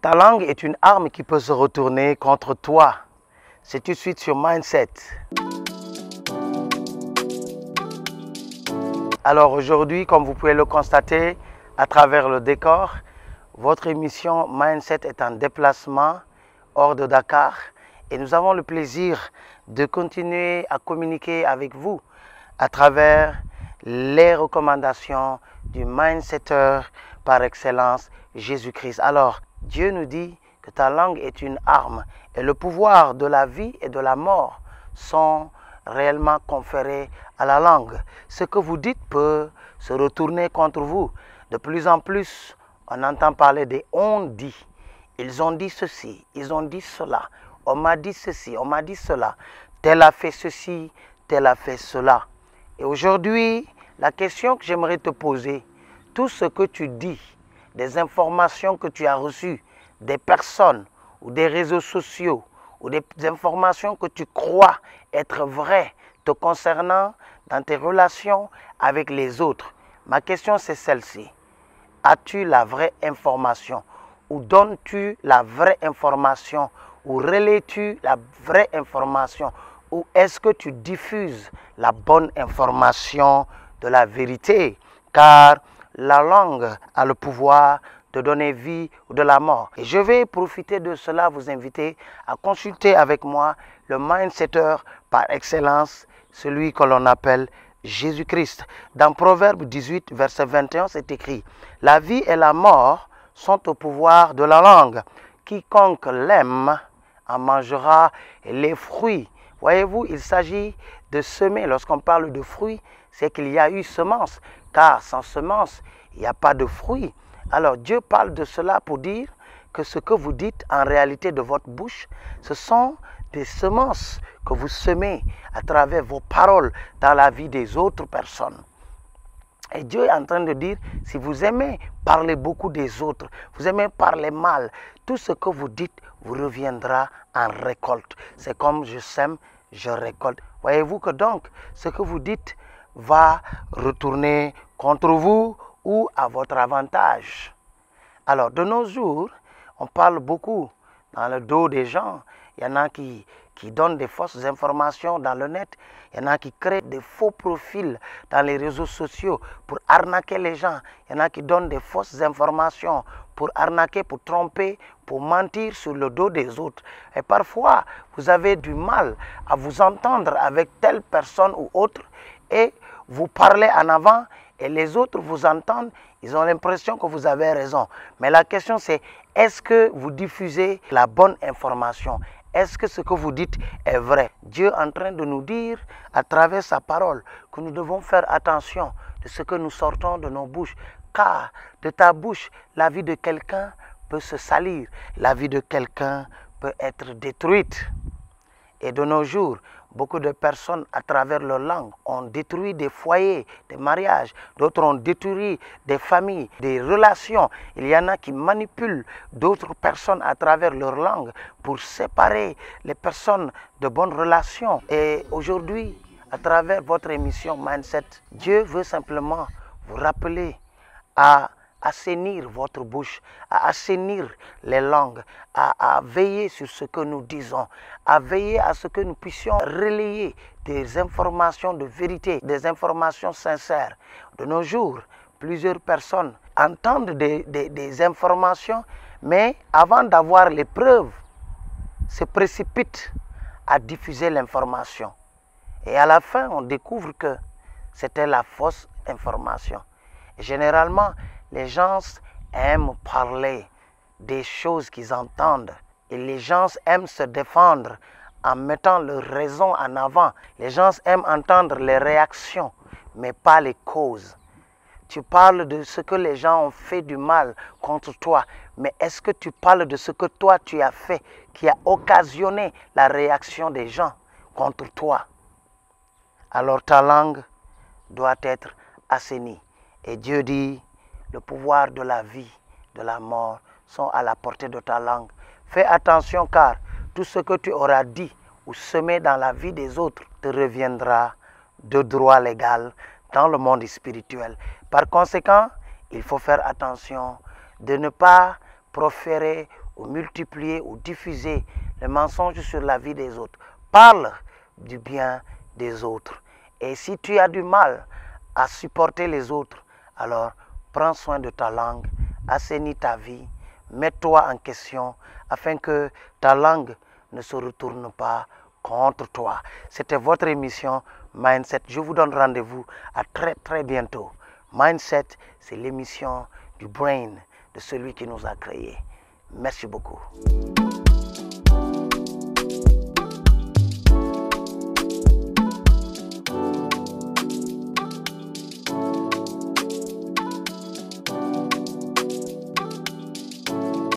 Ta langue est une arme qui peut se retourner contre toi. C'est tout de suite sur Mindset. Alors aujourd'hui, comme vous pouvez le constater à travers le décor, votre émission Mindset est en déplacement hors de Dakar et nous avons le plaisir de continuer à communiquer avec vous à travers les recommandations du Mindsetter par excellence, Jésus-Christ. Alors, Dieu nous dit que ta langue est une arme et le pouvoir de la vie et de la mort sont réellement conférés à la langue. Ce que vous dites peut se retourner contre vous. De plus en plus, on entend parler des on dit. Ils ont dit ceci, ils ont dit cela. On m'a dit ceci, on m'a dit cela. Tel a fait ceci, tel a fait cela. Et aujourd'hui, la question que j'aimerais te poser, tout ce que tu dis, des informations que tu as reçues, des personnes ou des réseaux sociaux, ou des informations que tu crois être vraies te concernant dans tes relations avec les autres. Ma question c'est celle-ci. As-tu la vraie information? Ou donnes-tu la vraie information? Ou relais-tu la vraie information? Ou est-ce que tu diffuses la bonne information de la vérité? Car la langue a le pouvoir de donner vie ou de la mort. Et je vais profiter de cela, vous inviter à consulter avec moi le Mindsetter par excellence, celui que l'on appelle Jésus-Christ. Dans Proverbe 18, verset 21, c'est écrit « La vie et la mort sont au pouvoir de la langue. Quiconque l'aime en mangera les fruits. » Voyez-vous, il s'agit de semer. Lorsqu'on parle de fruits, c'est qu'il y a eu semence. Car sans semence, il n'y a pas de fruits. Alors Dieu parle de cela pour dire que ce que vous dites en réalité de votre bouche, ce sont des semences que vous semez à travers vos paroles dans la vie des autres personnes. Et Dieu est en train de dire, si vous aimez parler beaucoup des autres, vous aimez parler mal, tout ce que vous dites vous reviendra en récolte. C'est comme je sème, je récolte. Voyez-vous que donc, ce que vous dites va retourner contre vous ou à votre avantage. Alors, de nos jours, on parle beaucoup dans le dos des gens. Il y en a qui donnent des fausses informations dans le net. Il y en a qui créent des faux profils dans les réseaux sociaux pour arnaquer les gens. Il y en a qui donnent des fausses informations pour arnaquer, pour tromper, pour mentir sur le dos des autres. Et parfois, vous avez du mal à vous entendre avec telle personne ou autre et vous parlez en avant et les autres vous entendent, ils ont l'impression que vous avez raison. Mais la question c'est, est-ce que vous diffusez la bonne information? Est-ce que ce que vous dites est vrai? Dieu est en train de nous dire à travers sa parole que nous devons faire attention de ce que nous sortons de nos bouches. Car de ta bouche, la vie de quelqu'un peut se salir. La vie de quelqu'un peut être détruite. Et de nos jours, beaucoup de personnes, à travers leur langue, ont détruit des foyers, des mariages. D'autres ont détruit des familles, des relations. Il y en a qui manipulent d'autres personnes à travers leur langue pour séparer les personnes de bonnes relations. Et aujourd'hui, à travers votre émission Mindset, Dieu veut simplement vous rappeler à assainir votre bouche, à assainir les langues, à veiller sur ce que nous disons, à veiller à ce que nous puissions relayer des informations de vérité, des informations sincères. De nos jours, plusieurs personnes entendent des informations, mais avant d'avoir les preuves, se précipitent à diffuser l'information. Et à la fin, on découvre que c'était la fausse information. Et généralement, les gens aiment parler des choses qu'ils entendent. Et les gens aiment se défendre en mettant leurs raisons en avant. Les gens aiment entendre les réactions, mais pas les causes. Tu parles de ce que les gens ont fait du mal contre toi, mais est-ce que tu parles de ce que toi tu as fait qui a occasionné la réaction des gens contre toi? Alors ta langue doit être assainie. Et Dieu dit, le pouvoir de la vie, de la mort sont à la portée de ta langue. Fais attention car tout ce que tu auras dit ou semé dans la vie des autres te reviendra de droit légal dans le monde spirituel. Par conséquent, il faut faire attention de ne pas proférer ou multiplier ou diffuser les mensonges sur la vie des autres. Parle du bien des autres. Et si tu as du mal à supporter les autres, alors prends soin de ta langue, assainis ta vie, mets-toi en question afin que ta langue ne se retourne pas contre toi. C'était votre émission Mindset. Je vous donne rendez-vous à très bientôt. Mindset, c'est l'émission du brain de celui qui nous a créés. Merci beaucoup.